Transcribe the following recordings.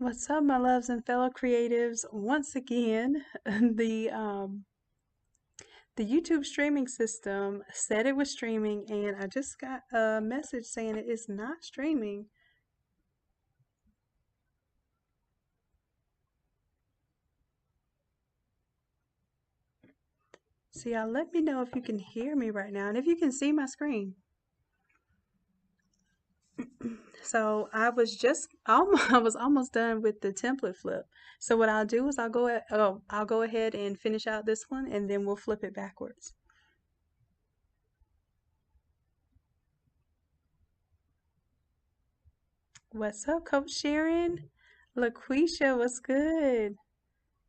What's up, my loves and fellow creatives? Once again, the YouTube streaming system said it was streaming, and I just got a message saying it is not streaming. So y'all let me know if you can hear me right now and if you can see my screen. So I was almost done with the template flip. So what I'll do is I'll go ahead and finish out this one, and then we'll flip it backwards. What's up, Coach Sharon? LaQuisha, what's good?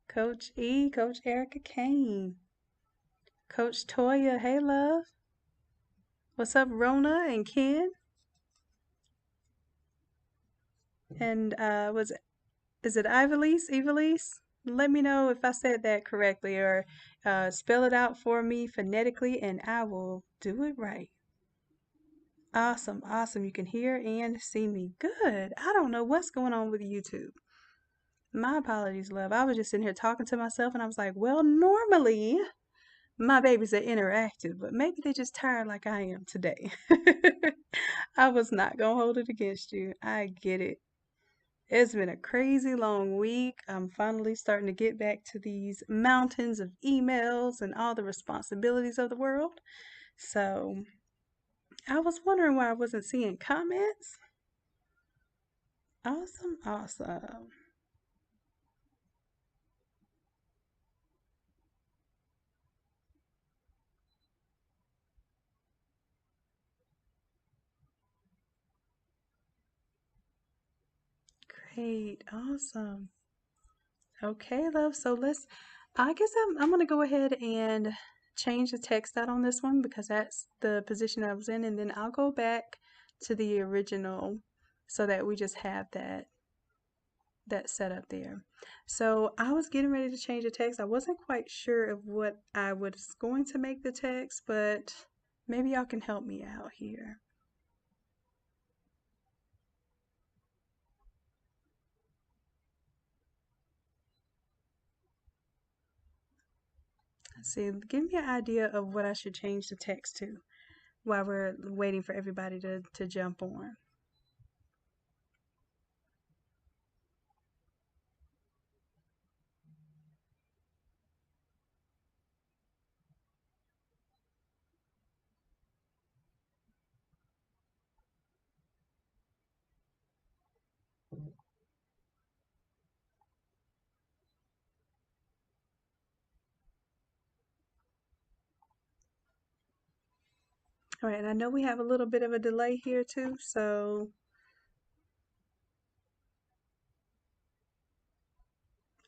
Coach E, Coach Erica Kane, Coach Toya, hey love. What's up, Rona and Ken? And is it Ivalise? Evalise? Let me know if I said that correctly, or spell it out for me phonetically and I will do it right. Awesome, awesome. You can hear and see me. Good. I don't know what's going on with YouTube. My apologies, love. I was just sitting here talking to myself and I was like, well, normally my babies are interactive, but maybe they're just tired like I am today. I was not gonna hold it against you. I get it. It's been a crazy long week. I'm finally starting to get back to these mountains of emails and all the responsibilities of the world. So I was wondering why I wasn't seeing comments. Awesome, awesome. Great, awesome. Okay, love. I guess I'm gonna go ahead and change the text out on this one because that's the position I was in, and then I'll go back to the original so that we just have that set up there. So I was getting ready to change the text. I wasn't quite sure of what I was going to make the text, but maybe y'all can help me out here. Let's see, give me an idea of what I should change the text to while we're waiting for everybody to jump on. All right, and I know we have a little bit of a delay here too, so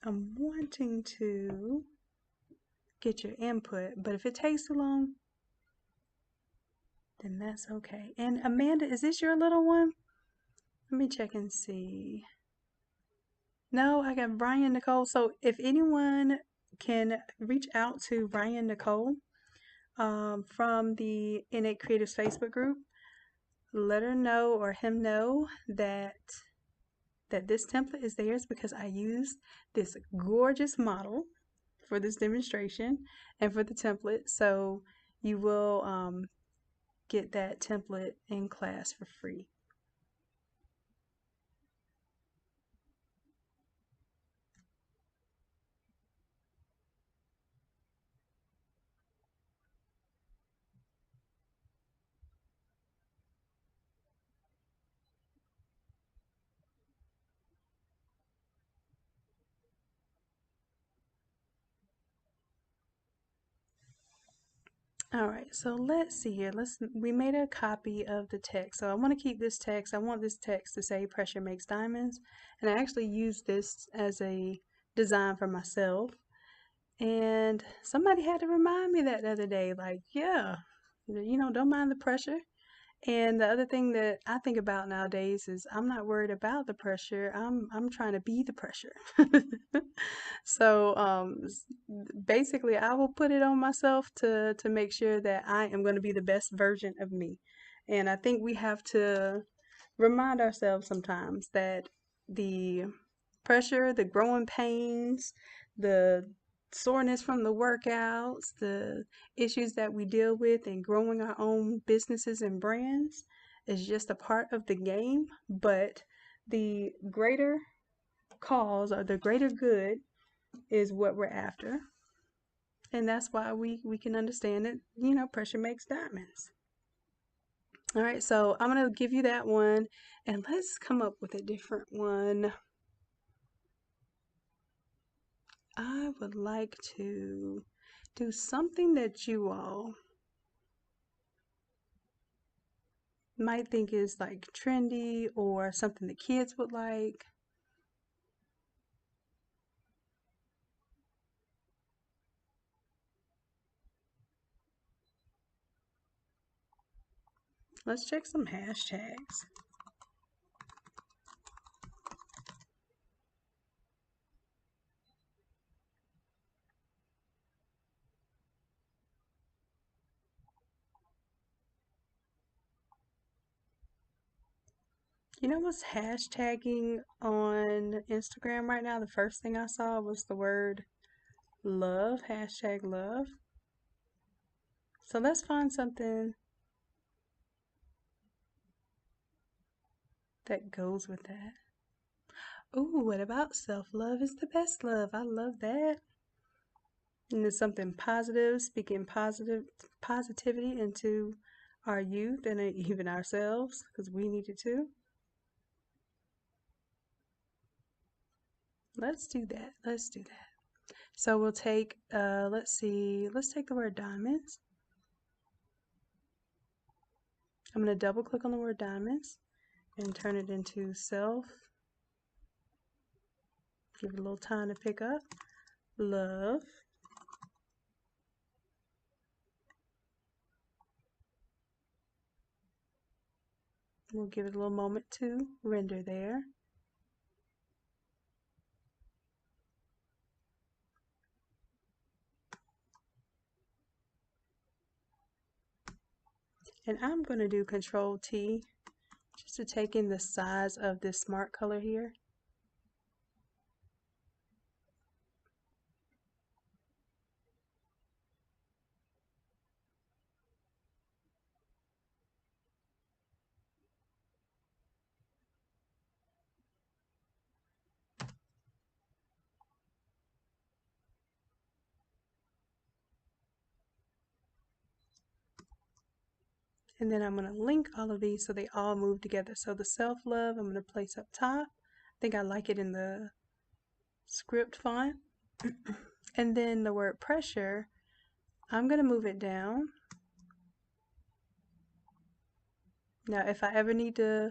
I'm wanting to get your input, but if it takes too long, then that's okay. And Amanda, is this your little one? Let me check and see. No, I got Brian Nicole. So if anyone can reach out to Brian Nicole from the Innate Creatives Facebook group, let her know or him know that this template is theirs because I used this gorgeous model for this demonstration and for the template. So you will get that template in class for free. All right, so let's see here. We made a copy of the text. So I want to keep this text. I want this text to say pressure makes diamonds. And I actually used this as a design for myself. And somebody had to remind me that the other day, like, yeah, don't mind the pressure. And the other thing that I think about nowadays is I'm not worried about the pressure. I'm trying to be the pressure. So basically, I will put it on myself to make sure that I am going to be the best version of me. And I think we have to remind ourselves sometimes that the pressure, the growing pains, the soreness from the workouts, the issues that we deal with in growing our own businesses and brands is just a part of the game. But the greater cause or the greater good is what we're after. And that's why we can understand that, pressure makes diamonds. All right, so I'm going to give you that one, and let's come up with a different one. I would like to do something that you all might think is like trendy or something the kids would like. Let's check some hashtags. You know what's hashtagging on Instagram right now? The first thing I saw was the word love, hashtag love. So let's find something that goes with that. Ooh, what about self-love is the best love? I love that. And it's something positive, speaking positivity into our youth and even ourselves, because we need it too. Let's do that. Let's do that. So we'll take, let's take the word diamonds. I'm going to double click on the word diamonds and turn it into self. Give it a little time to pick up. Love. We'll give it a little moment to render there. And I'm going to do Control T just to take in the size of this smart color here. And then I'm going to link all of these so they all move together. So the self-love, I'm going to place up top. I think I like it in the script font. And then the word pressure, I'm going to move it down. Now, if I ever need to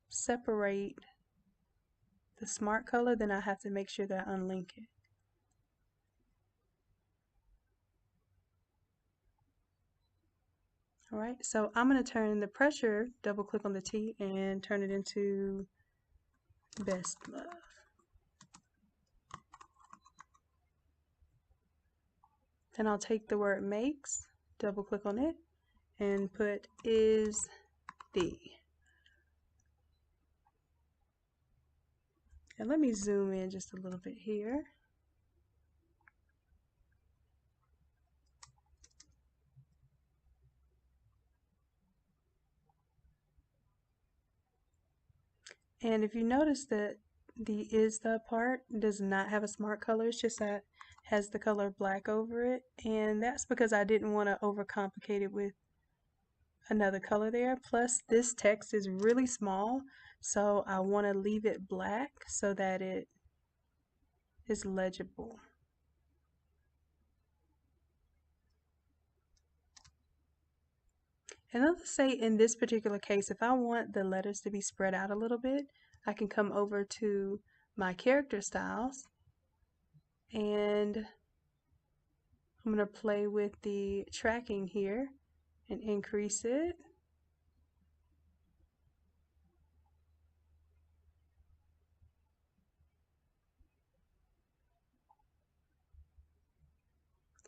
separate the smart color, then I have to make sure that I unlink it. All right, so I'm going to turn the pressure, double click on the T and turn it into best love. Then I'll take the word makes, double click on it, and put is the. And let me zoom in just a little bit here. And if you notice that the is the part does not have a smart color, it's just that has the color black over it. And that's because I didn't want to overcomplicate it with another color there. Plus this text is really small, so I want to leave it black so that it is legible. And let's say in this particular case, if I want the letters to be spread out a little bit, I can come over to my character styles and I'm going to play with the tracking here and increase it.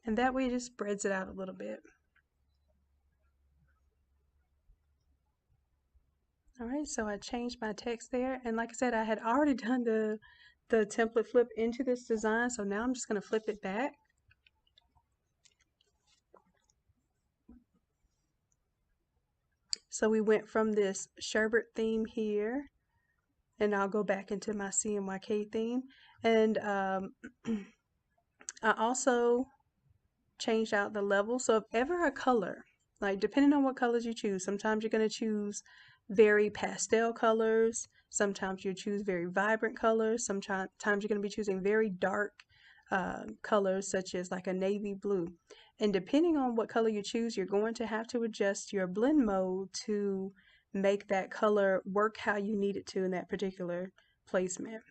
And that way it just spreads it out a little bit. All right, so I changed my text there. And like I said, I had already done the the template flip into this design. So now I'm just going to flip it back. So we went from this sherbet theme here, and I'll go back into my CMYK theme. And I also changed out the level. So if ever a color, like depending on what colors you choose, sometimes you're going to choose very pastel colors, sometimes you choose very vibrant colors, sometimes you're going to be choosing very dark colors such as like a navy blue. And depending on what color you choose, you're going to have to adjust your blend mode to make that color work how you need it to in that particular placement.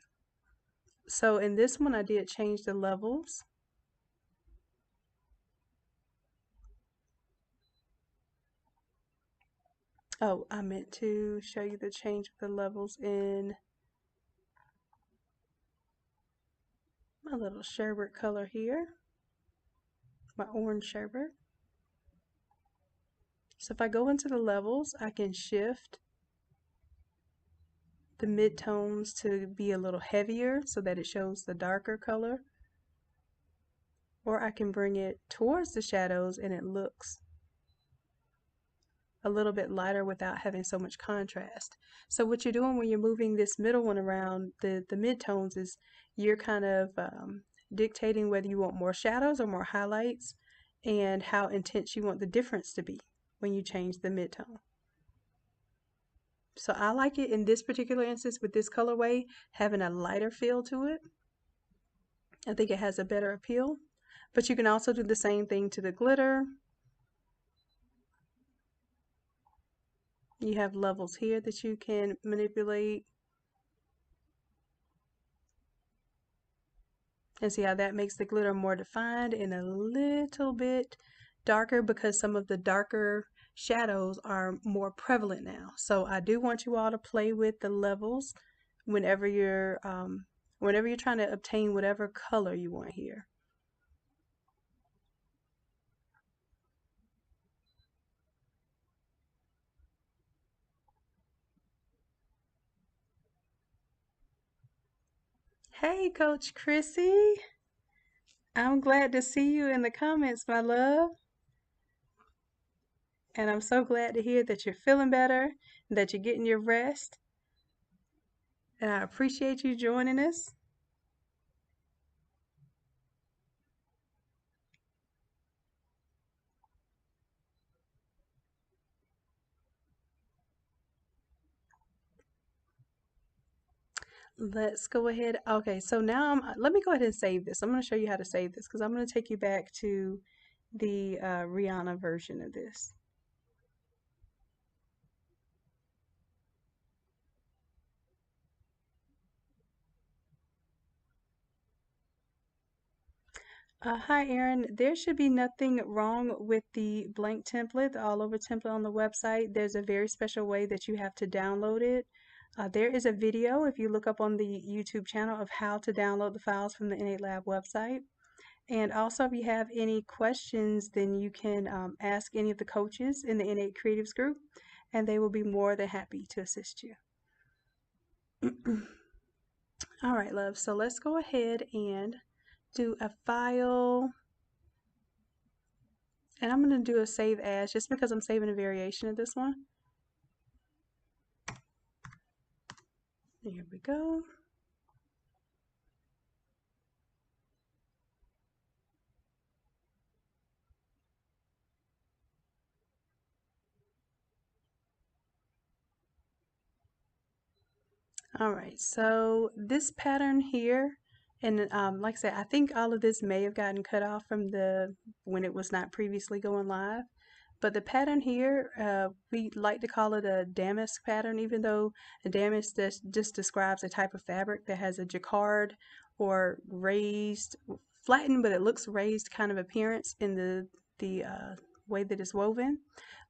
So in this one, I did change the levels. Oh, I meant to show you the change of the levels in my little sherbet color here, my orange sherbet. So if I go into the levels, I can shift the midtones to be a little heavier so that it shows the darker color. Or I can bring it towards the shadows and it looks a little bit lighter without having so much contrast. So what you're doing when you're moving this middle one around, the midtones, is you're kind of dictating whether you want more shadows or more highlights and how intense you want the difference to be when you change the midtone. So I like it in this particular instance with this colorway having a lighter feel to it. I think it has a better appeal. But you can also do the same thing to the glitter. You have levels here that you can manipulate. And see how that makes the glitter more defined and a little bit darker because some of the darker shadows are more prevalent now. So I do want you all to play with the levels whenever you're trying to obtain whatever color you want here. Hey, Coach Chrissy. I'm glad to see you in the comments, my love. And I'm so glad to hear that you're feeling better, and that you're getting your rest. And I appreciate you joining us. Let's go ahead. Okay, so now let me go ahead and save this. I'm going to show you how to save this because I'm going to take you back to the Rihanna version of this. Hi, Erin. There should be nothing wrong with the blank template, the all over template on the website. There's a very special way that you have to download it. There is a video, if you look up on the YouTube channel, of how to download the files from the Innate Lab website. And also, if you have any questions, then you can ask any of the coaches in the Innate Creatives group, and they will be more than happy to assist you. All right, love. So let's go ahead and do a file. And I'm going to do a save as just because I'm saving a variation of this one. Here we go. All right, so this pattern here, and like I said, I think all of this may have gotten cut off from when it was not previously going live. But the pattern here, we like to call it a damask pattern, even though a damask just describes a type of fabric that has a jacquard or raised, flattened, but it looks raised kind of appearance in the way that it's woven.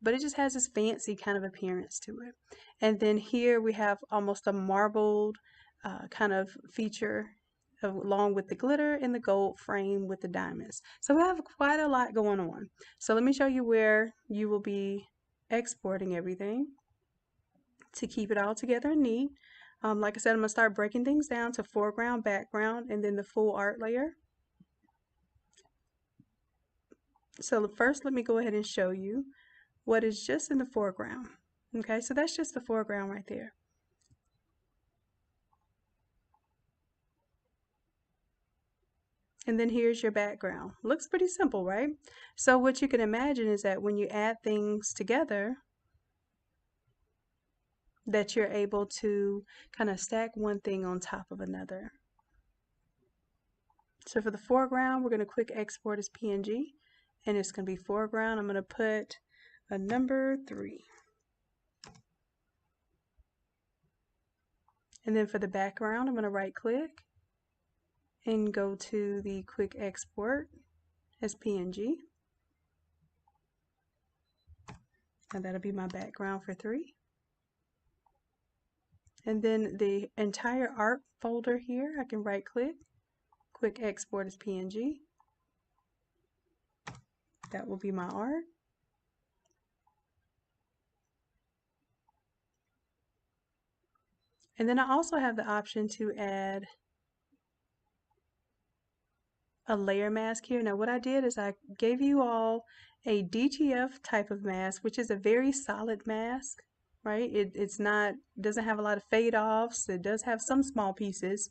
But it just has this fancy kind of appearance to it. And then here we have almost a marbled kind of feature along with the glitter and the gold frame with the diamonds. So we have quite a lot going on. So let me show you where you will be exporting everything to keep it all together and neat. Like I said, I'm going to start breaking things down to foreground, background, and then the full art layer. So first, let me go ahead and show you what is just in the foreground. Okay, so that's just the foreground right there. And then here's your background. Looks pretty simple, right? So what you can imagine is that when you add things together, that you're able to kind of stack one thing on top of another. So for the foreground, we're going to quick export as PNG, and it's going to be foreground. I'm going to put a number 3. And then for the background, I'm going to right click and go to the quick export as PNG. And that'll be my background for 3. And then the entire art folder here, I can right click, quick export as PNG. That will be my art. And then I also have the option to add a layer mask here. Now what I did is I gave you all a DTF type of mask, which is a very solid mask, right? It's not, doesn't have a lot of fade offs. It does have some small pieces,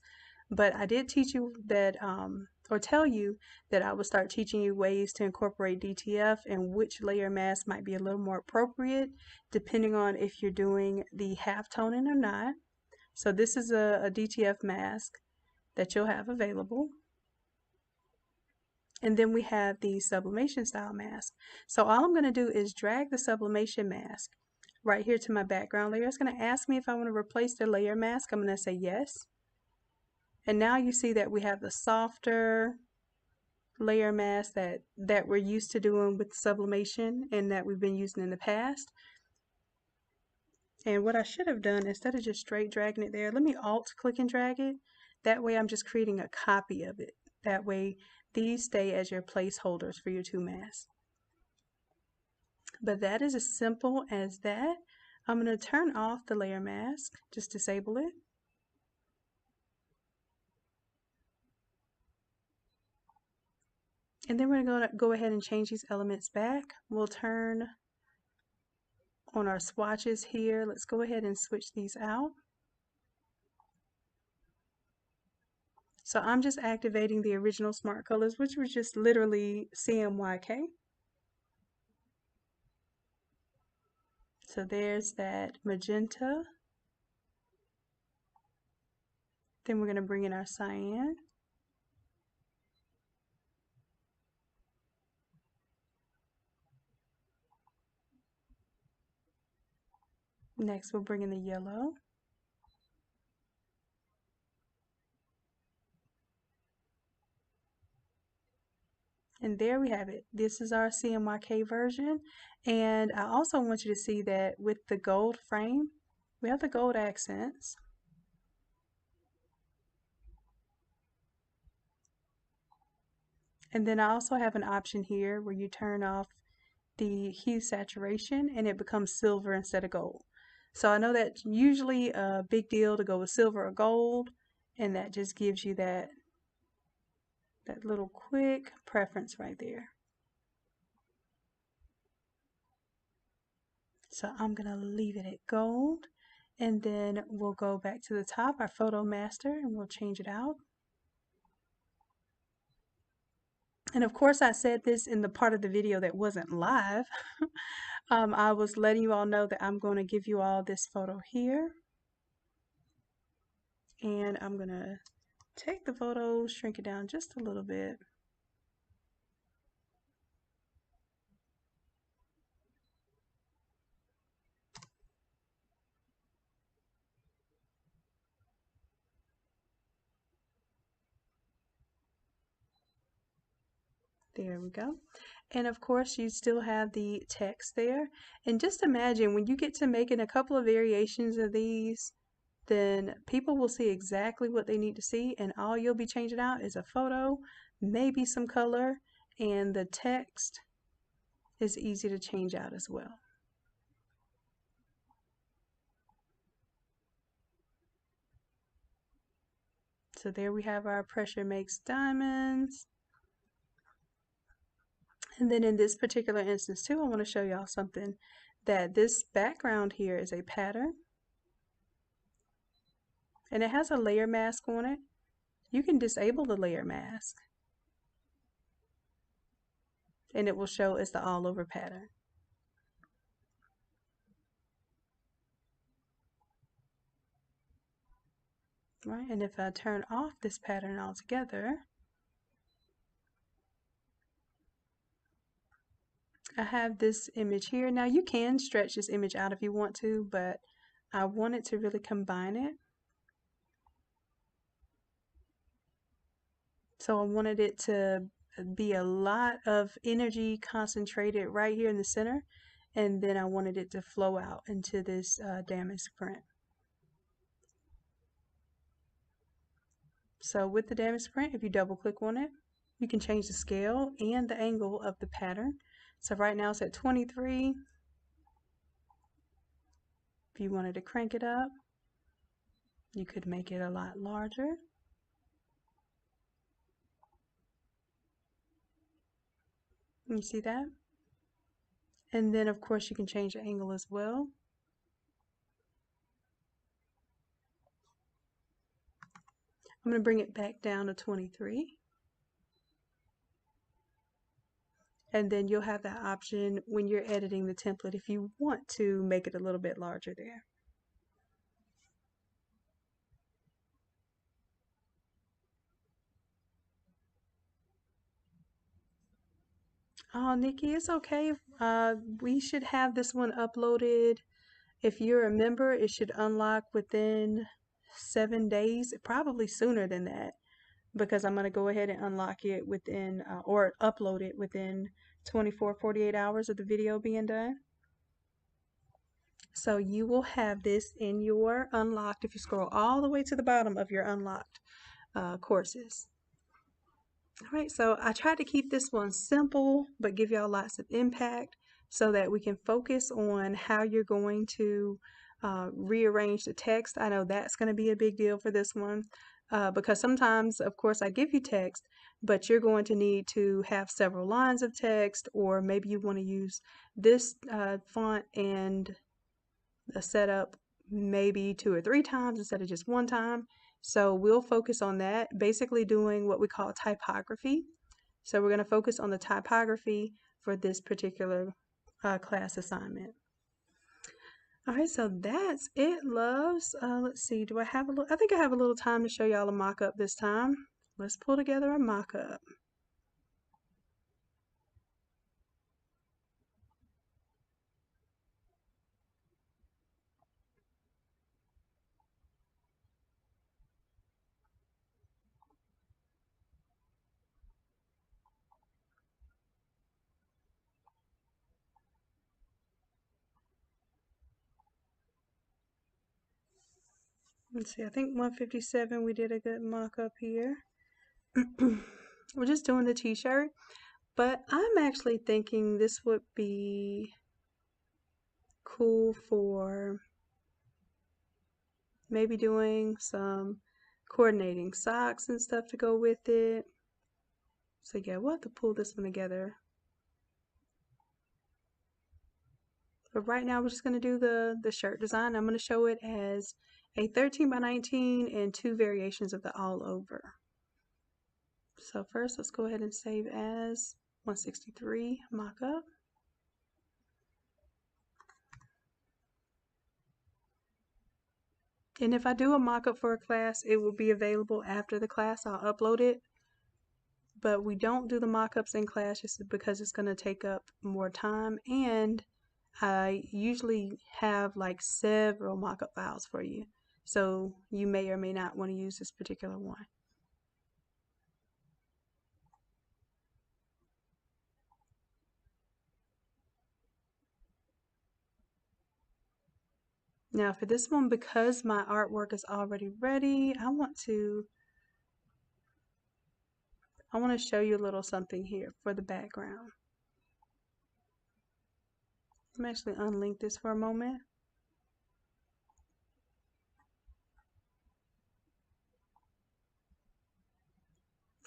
but I did teach you that, or tell you that I would start teaching you ways to incorporate DTF and which layer mask might be a little more appropriate depending on if you're doing the half toning or not. So this is a DTF mask that you'll have available. And then we have the sublimation style mask. So all I'm going to do is drag the sublimation mask right here to my background layer. It's going to ask me if I want to replace the layer mask. I'm going to say yes. And now you see that we have the softer layer mask that we're used to doing with sublimation and that we've been using in the past. And what I should have done, instead of just straight dragging it there, let me alt click and drag it. That way I'm just creating a copy of it. That way these stay as your placeholders for your 2 masks. But that is as simple as that. I'm going to turn off the layer mask, just disable it. And then we're going to go ahead and change these elements back. We'll turn on our swatches here. Let's go ahead and switch these out. So I'm just activating the original smart colors, which was just literally CMYK. So there's that magenta. Then we're going to bring in our cyan. Next, we'll bring in the yellow. And there we have it. This is our CMYK version. And I also want you to see that with the gold frame, we have the gold accents. And then I also have an option here where you turn off the hue saturation and it becomes silver instead of gold. So I know that's usually a big deal to go with silver or gold, and that just gives you that little quick preference right there. So I'm going to leave it at gold, and then we'll go back to the top, our photo master, and we'll change it out. And of course I said this in the part of the video that wasn't live. I was letting you all know that I'm going to give you all this photo here. And I'm going to take the photo, shrink it down just a little bit. There we go. And of course you still have the text there. And just imagine when you get to making a couple of variations of these, then people will see exactly what they need to see, and all you'll be changing out is a photo, maybe some color, and the text is easy to change out as well. So there we have our pressure makes diamonds. And then in this particular instance too, I want to show y'all something, that this background here is a pattern and it has a layer mask on it. You can disable the layer mask and it will show as the all over pattern. Right, and if I turn off this pattern altogether, I have this image here. Now you can stretch this image out if you want to, but I wanted to really combine it. So I wanted it to be a lot of energy concentrated right here in the center, and then I wanted it to flow out into this damask print. So with the damask print, if you double click on it, you can change the scale and the angle of the pattern. So right now it's at 23. If you wanted to crank it up, you could make it a lot larger. You see that? And then of course you can change the angle as well. I'm going to bring it back down to 23. And then you'll have that option when you're editing the template if you want to make it a little bit larger there. Oh, Nikki, it's okay. We should have this one uploaded. If you're a member, it should unlock within 7 days, probably sooner than that, because I'm going to go ahead and unlock it within, or upload it within 24, 48 hours of the video being done. So you will have this in your unlocked, if you scroll all the way to the bottom of your unlocked courses. All right, so I tried to keep this one simple, but give y'all lots of impact so that we can focus on how you're going to rearrange the text. I know that's going to be a big deal for this one because sometimes, of course, I give you text, but you're going to need to have several lines of text, or maybe you want to use this font and a setup maybe 2 or 3 times instead of just 1 time. So we'll focus on that, basically doing what we call typography. So we're going to focus on the typography for this particular class assignment. All right, so that's it, loves. Let's see, do I have a little, I think I have a little time to show y'all a mock-up this time. Let's pull together a mock-up. Let's see, I think 157 we did a good mock-up here. We're just doing the t-shirt, but I'm actually thinking this would be cool for maybe doing some coordinating socks and stuff to go with it. So yeah, we'll have to pull this one together. But right now we're just going to do the shirt design. I'm going to show it as a 13 by 19 and 2 variations of the all over. So first let's go ahead and save as 163 mockup. And if I do a mockup for a class, it will be available after the class. I'll upload it. But we don't do the mockups in class just because it's going to take up more time, and I usually have like several mockup files for you, so you may or may not want to use this particular one. Now for this one, because my artwork is already ready, I want to show you a little something here for the background. Let me actually unlink this for a moment.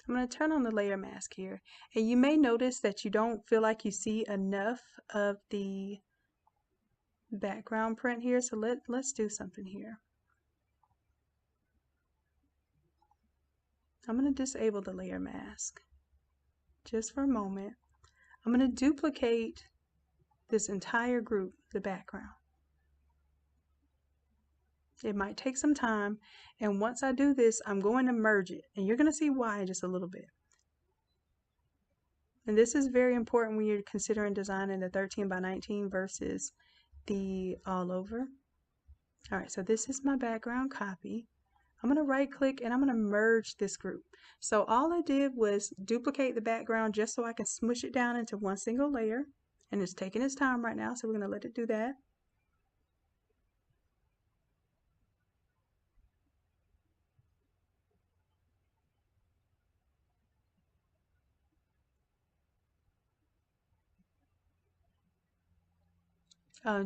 I'm going to turn on the layer mask here, and you may notice that you don't feel like you see enough of the background print here, so let's do something here. I'm going to disable the layer mask just for a moment. I'm going to duplicate this entire group, the background. It might take some time, and once I do this, I'm going to merge it, and you're going to see why in just a little bit. And this is very important when you're considering designing the 13 by 19 versus the all over. All right, so this is my background copy. I'm going to right click and I'm going to merge this group. So all I did was duplicate the background just so I can smush it down into one single layer, and it's taking its time right now, so we're going to let it do that.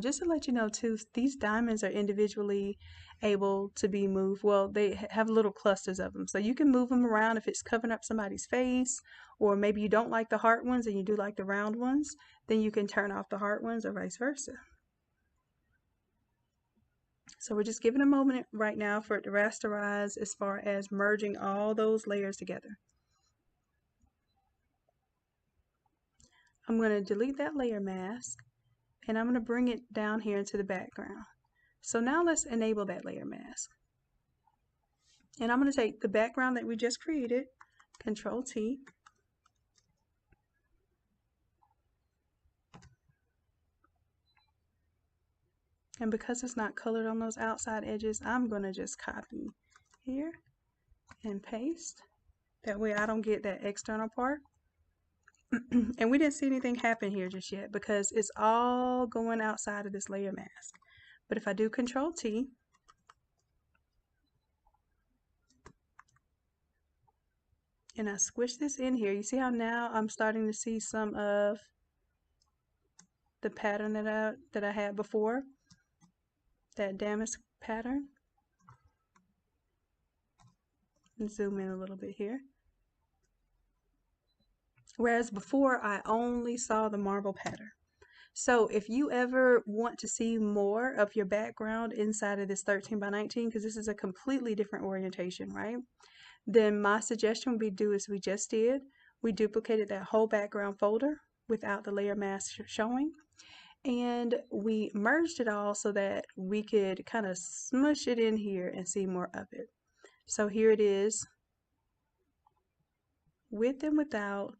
Just to let you know too, these diamonds are individually able to be moved. Well, they have little clusters of them, so you can move them around if it's covering up somebody's face, or maybe you don't like the heart ones and you do like the round ones, then you can turn off the heart ones or vice versa. So we're just giving a moment right now for it to rasterize as far as merging all those layers together. I'm going to delete that layer mask, and I'm going to bring it down here into the background. So now let's enable that layer mask. And I'm going to take the background that we just created, Control T, and because it's not colored on those outside edges, I'm going to just copy here and paste. That way I don't get that external part. And we didn't see anything happen here just yet because it's all going outside of this layer mask. But if I do Control T, and I squish this in here, you see how now I'm starting to see some of the pattern that I had before, that Damask pattern. And zoom in a little bit here. Whereas before I only saw the Marbl pattern. So if you ever want to see more of your background inside of this 13 by 19, because this is a completely different orientation, right? Then my suggestion would be do as we just did. We duplicated that whole background folder without the layer mask showing. And we merged it all so that we could kind of smush it in here and see more of it. So here it is, with and without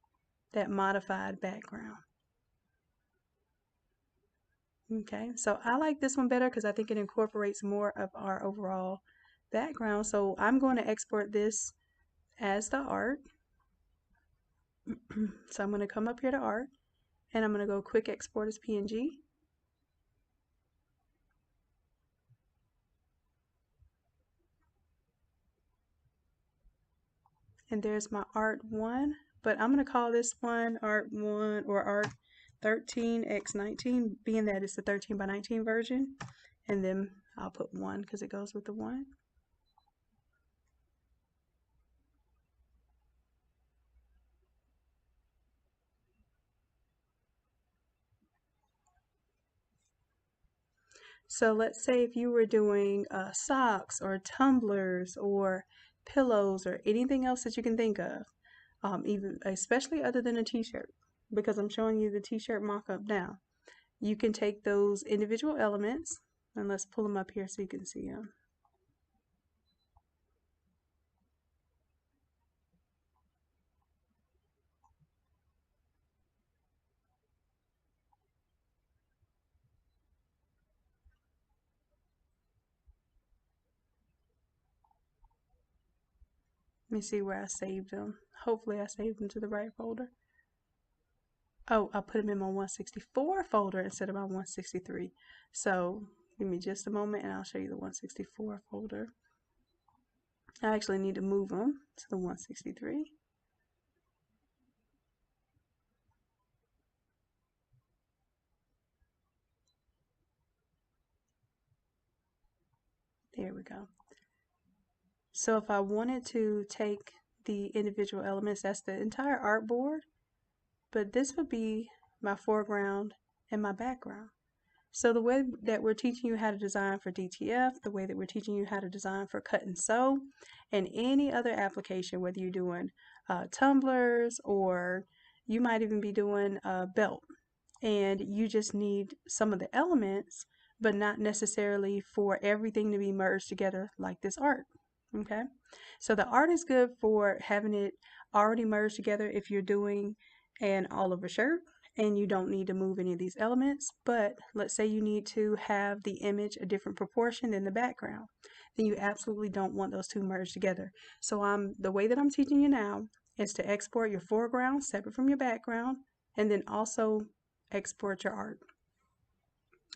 that modified background. Okay, so I like this one better because I think it incorporates more of our overall background. So I'm going to export this as the art. So I'm going to come up here to art, and I'm going to go quick export as PNG. And there's my art 1, but I'm going to call this one art 1 or art 13x19, being that it's the 13 by 19 version. And then I'll put 1 because it goes with the 1. So let's say if you were doing socks or tumblers or pillows or anything else that you can think of, even especially other than a t-shirt, because I'm showing you the t-shirt mock-up now. You can take those individual elements, and let's pull them up here so you can see them. Let me see where I saved them. Hopefully I saved them to the right folder. Oh, I put them in my 164 folder instead of my 163. So give me just a moment and I'll show you the 164 folder. I actually need to move them to the 163. There we go. So if I wanted to take the individual elements. That's the entire artboard, but this would be my foreground and my background. So the way that we're teaching you how to design for DTF, the way that we're teaching you how to design for cut and sew, and any other application, whether you're doing tumblers or you might even be doing a belt, and you just need some of the elements, but not necessarily for everything to be merged together like this art. Okay, so the art is good for having it already merged together if you're doing an all over shirt and you don't need to move any of these elements. But let's say you need to have the image a different proportion than the background, then you absolutely don't want those two merged together. So the way that I'm teaching you now is to export your foreground separate from your background, and then also export your art.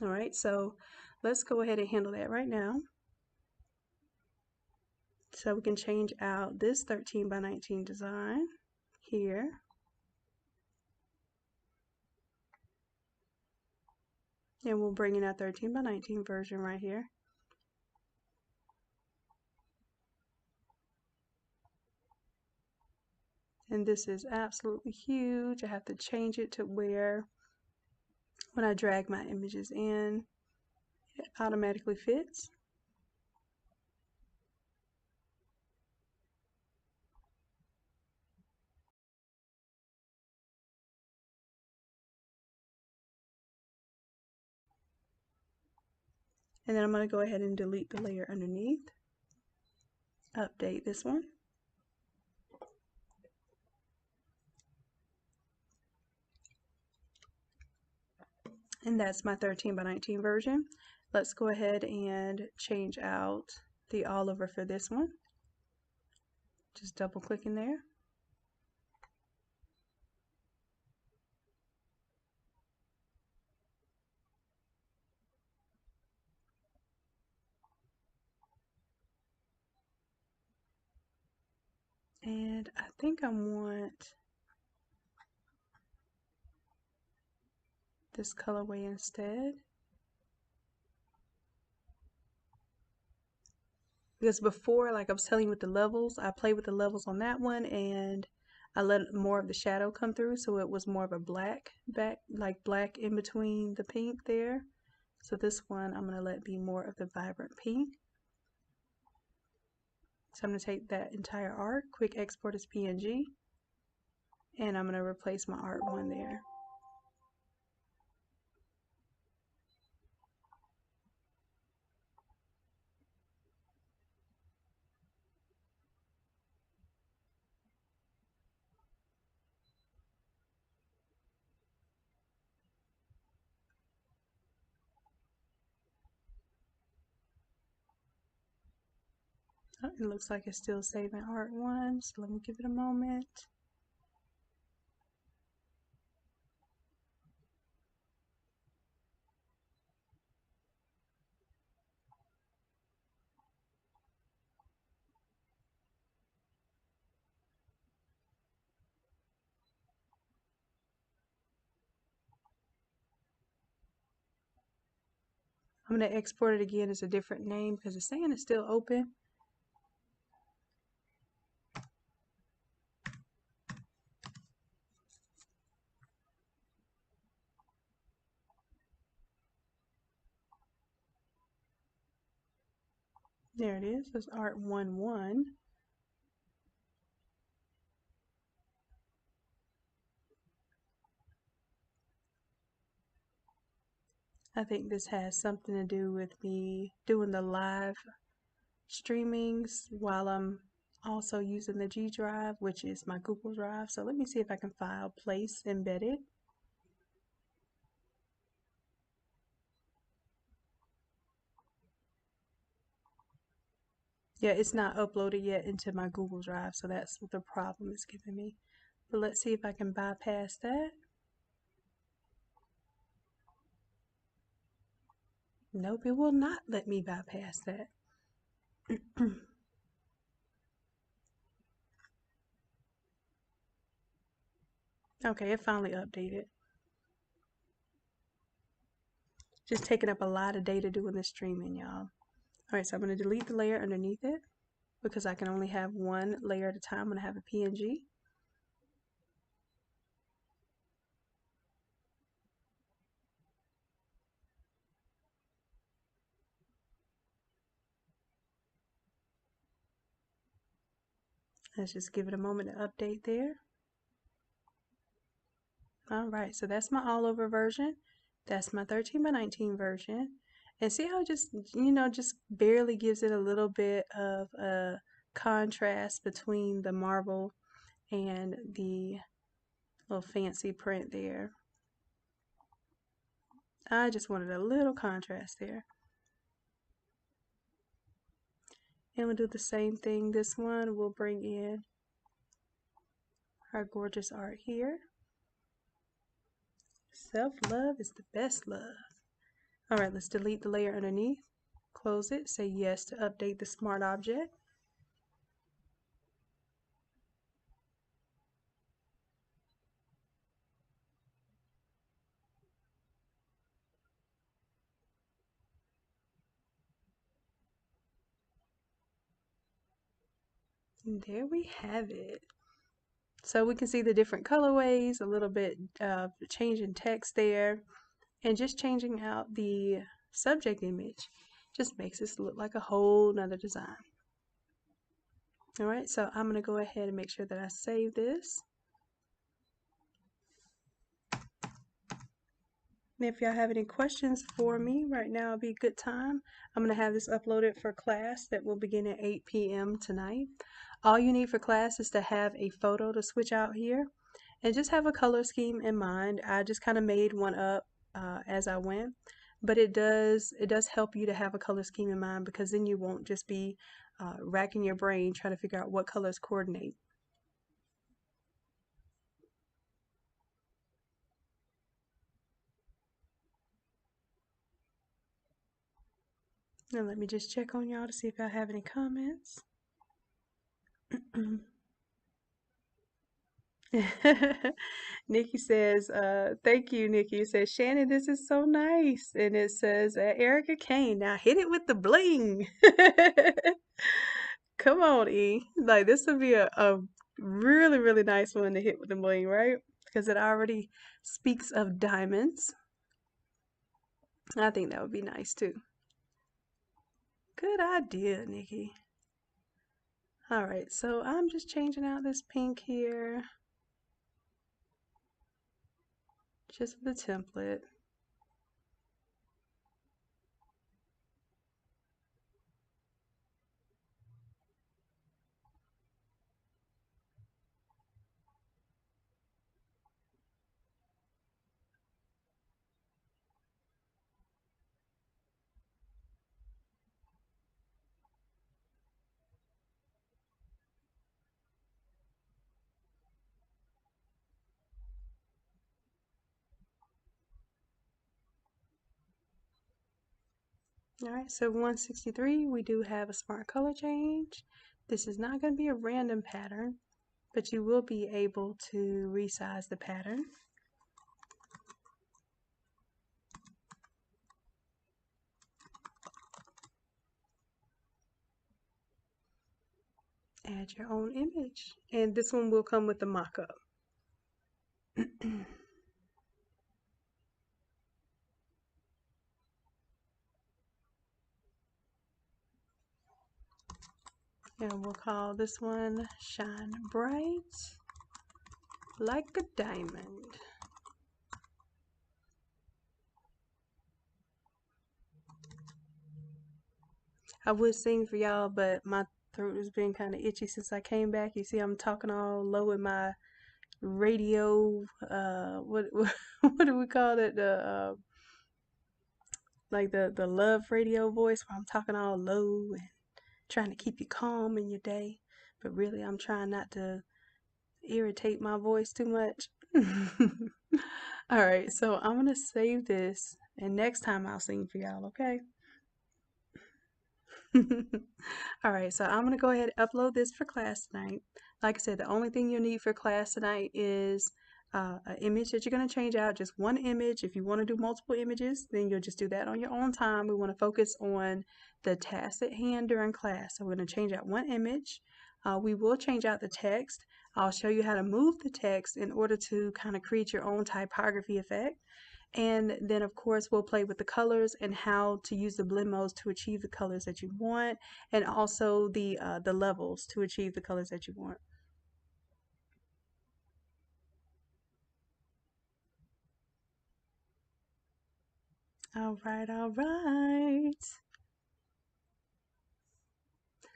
All right, so let's go ahead and handle that right now. So we can change out this 13 by 19 design here. And we'll bring in our 13 by 19 version right here. And this is absolutely huge. I have to change it to where when I drag my images in, it automatically fits. And then I'm going to go ahead and delete the layer underneath. Update this one. And that's my 13 by 19 version. Let's go ahead and change out the all over for this one. Just double click in there. And I think I want this colorway instead. Because before, like I was telling you with the levels, I played with the levels on that one and I let more of the shadow come through, so it was more of a black back, like black in between the pink there. So this one I'm going to let be more of the vibrant pink. So I'm going to take that entire art, quick export as PNG, and I'm going to replace my art one there. Oh, it looks like it's still saving art one, so let me give it a moment. I'm going to export it again as a different name because it's saying it's still open. There it is. It's art 1-1. I think this has something to do with me doing the live streamings while I'm also using the G drive, which is my Google Drive. So let me see if I can file place embedded. Yeah, it's not uploaded yet into my Google Drive, so that's what the problem is giving me. But let's see if I can bypass that. Nope, it will not let me bypass that. Okay, it finally updated. Just taking up a lot of data doing this streaming, y'all. Alright, so I'm going to delete the layer underneath it. because I can only have one layer at a time when I have a PNG. Let's just give it a moment to update there. All right, so that's my all over version. That's my 13 by 19 version. And see how it just, just barely gives it a little bit of a contrast between the Marbl and the little fancy print there. I just wanted a little contrast there. And we'll do the same thing. This one, we'll bring in our gorgeous art here. Self-love is the best love. All right, let's delete the layer underneath. Close it, say yes to update the smart object. And there we have it. So we can see the different colorways, a little bit of change in text there, and just changing out the subject image just makes this look like a whole nother design. All right, so I'm going to go ahead and make sure that I save this. And if y'all have any questions for me, right now would be a good time. I'm going to have this uploaded for class that will begin at 8 p.m. tonight. All you need for class is to have a photo to switch out here and just have a color scheme in mind. I just kind of made one up as I went, but it does help you to have a color scheme in mind, because then you won't just be racking your brain trying to figure out what colors coordinate. Now let me just check on y'all to see if I have any comments. Nikki says, thank you, Nikki. It says, Shannon, this is so nice. And it says, Erica Kane, now hit it with the bling. Come on, E. Like, this would be a really, really nice one to hit with the bling, right? Because it already speaks of diamonds. I think that would be nice too. Good idea, Nikki. All right, so I'm just changing out this pink here, just for the template. All right, so 163, we do have a smart color change. This is not going to be a random pattern, but you will be able to resize the pattern. Add your own image. And this one will come with the mock-up. And we'll call this one Shine Bright Like a Diamond. I would sing for y'all, but my throat has been kind of itchy since I came back. You see, I'm talking all low in my radio, what what do we call it? The like the love radio voice, where I'm talking all low and trying to keep you calm in your day, but really I'm trying not to irritate my voice too much. All right, so I'm gonna save this, and next time I'll sing for y'all, okay? All right, so I'm gonna go ahead and upload this for class tonight. Like I said, the only thing you'll need for class tonight is an image that you're going to change out, just one image. If you want to do multiple images, then you'll just do that on your own time. We want to focus on the task at hand during class. So we're going to change out one image. We will change out the text. I'll show you how to move the text in order to kind of create your own typography effect. And then of course we'll play with the colors and how to use the blend modes to achieve the colors that you want, and also the levels to achieve the colors that you want. All right, all right.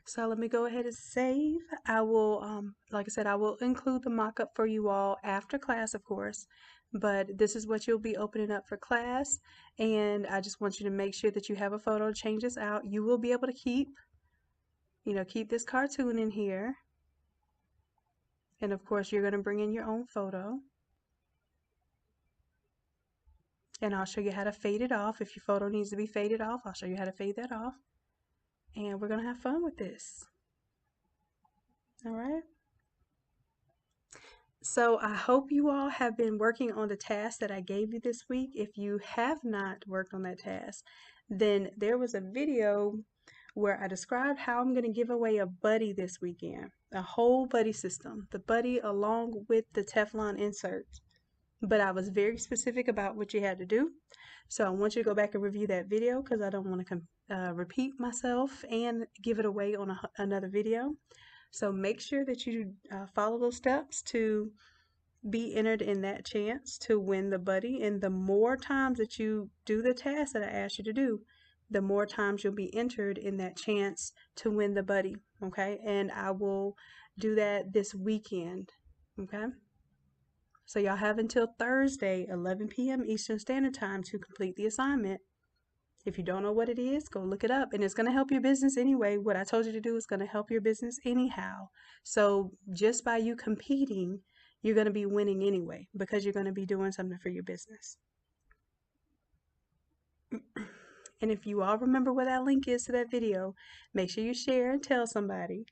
So let me go ahead and save. I will, like I said, I will include the mock-up for you all after class, of course, but this is what you'll be opening up for class. And I just want you to make sure that you have a photo to change this out. You will be able to keep, keep this cartoon in here. And of course, you're going to bring in your own photo. And I'll show you how to fade it off. If your photo needs to be faded off, I'll show you how to fade that off. And we're going to have fun with this. All right. So I hope you all have been working on the task that I gave you this week. If you have not worked on that task, then there was a video where I described how I'm going to give away a buddy this weekend, a whole buddy system, the buddy along with the Teflon inserts. But I was very specific about what you had to do. So I want you to go back and review that video because I don't want to repeat myself and give it away on another video. So make sure that you follow those steps to be entered in that chance to win the buddy. And the more times that you do the task that I asked you to do, the more times you'll be entered in that chance to win the buddy. Okay. And I will do that this weekend. Okay. So y'all have until Thursday, 11 p.m. Eastern Standard Time to complete the assignment. If you don't know what it is, go look it up. And it's going to help your business anyway. What I told you to do is going to help your business anyhow. So just by you competing, you're going to be winning anyway because you're going to be doing something for your business. And if you all remember where that link is to that video, make sure you share and tell somebody.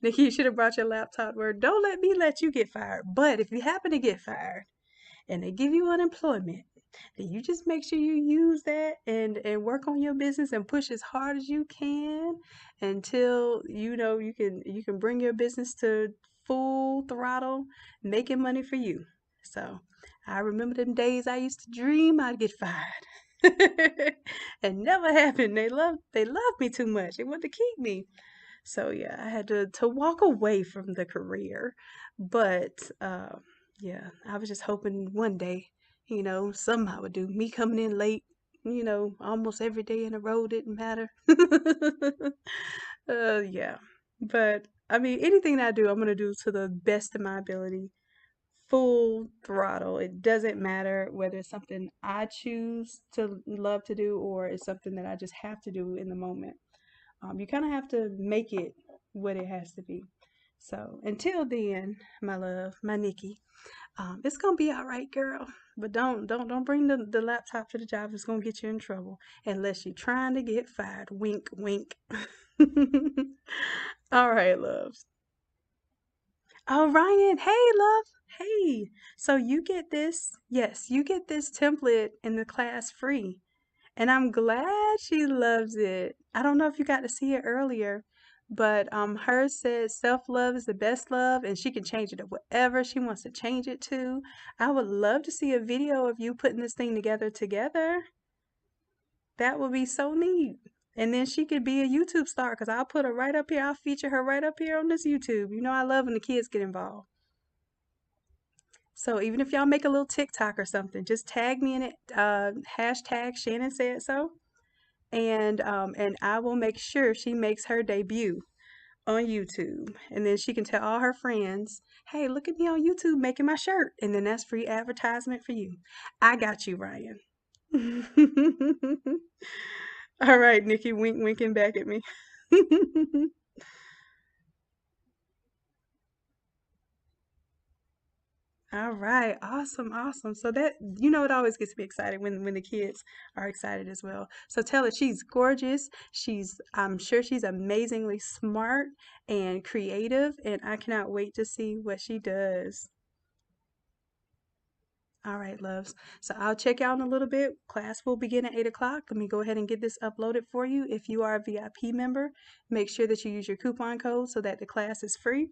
Nikki, you should have brought your laptop where don't let me let you get fired. But if you happen to get fired and they give you unemployment, then you just make sure you use that and work on your business and push as hard as you can until you can bring your business to full throttle making money for you. So I remember them days I used to dream I'd get fired. And never happened. They loved me too much. They wanted to keep me. So yeah, I had to walk away from the career. But yeah, I was just hoping one day, something I would do. Me coming in late, almost every day in a row didn't matter. Yeah. But I mean, anything I do, I'm gonna do to the best of my ability. Full throttle. It doesn't matter whether it's something I choose to love to do or it's something that I just have to do in the moment. You kind of have to make it what it has to be. So until then, my love, my Nikki, it's gonna be all right, girl. But don't bring the laptop to the job. It's gonna get you in trouble unless you're trying to get fired. Wink, wink. All right, loves. Oh, Ryan. Hey, love. Hey. So you get this. Yes, you get this template in the class free. And I'm glad she loves it. I don't know if you got to see it earlier, but hers says self-love is the best love, and she can change it to whatever she wants to change it to. I would love to see a video of you putting this thing together. That would be so neat. And then she could be a YouTube star because I'll put her right up here. I'll feature her right up here on this YouTube. You know I love when the kids get involved. So even if y'all make a little TikTok or something, just tag me in it. Hashtag Shanon said so. And I will make sure she makes her debut on YouTube. And then she can tell all her friends, hey, look at me on YouTube making my shirt. And then that's free advertisement for you. I got you, Ryan. All right, Nikki, winking back at me. All right, awesome, awesome. So that it always gets me excited when the kids are excited as well. So tell her she's gorgeous. I'm sure she's amazingly smart and creative, and I cannot wait to see what she does. All right, loves. So I'll check out in a little bit. Class will begin at 8 o'clock. Let me go ahead and get this uploaded for you. If you are a VIP member, make sure that you use your coupon code so that the class is free.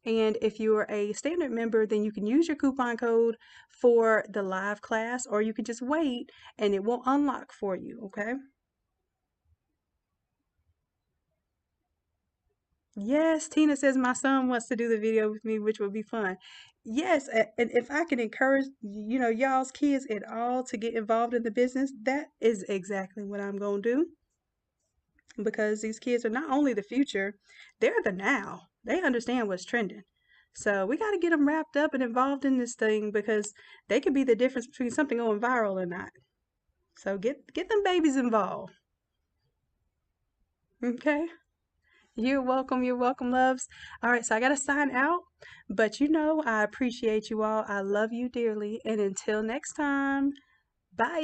And if you are a standard member, then you can use your coupon code for the live class, or you can just wait and it will unlock for you, okay? Yes, Tina says my son wants to do the video with me, which would be fun. Yes, and if I can encourage, y'all's kids at all to get involved in the business, that is exactly what I'm going to do because these kids are not only the future, they're the now. They understand what's trending. So we got to get them wrapped up and involved in this thing because they could be the difference between something going viral or not. So get them babies involved. Okay? You're welcome, loves. All right, so I got to sign out, but I appreciate you all. I love you dearly. And until next time, bye.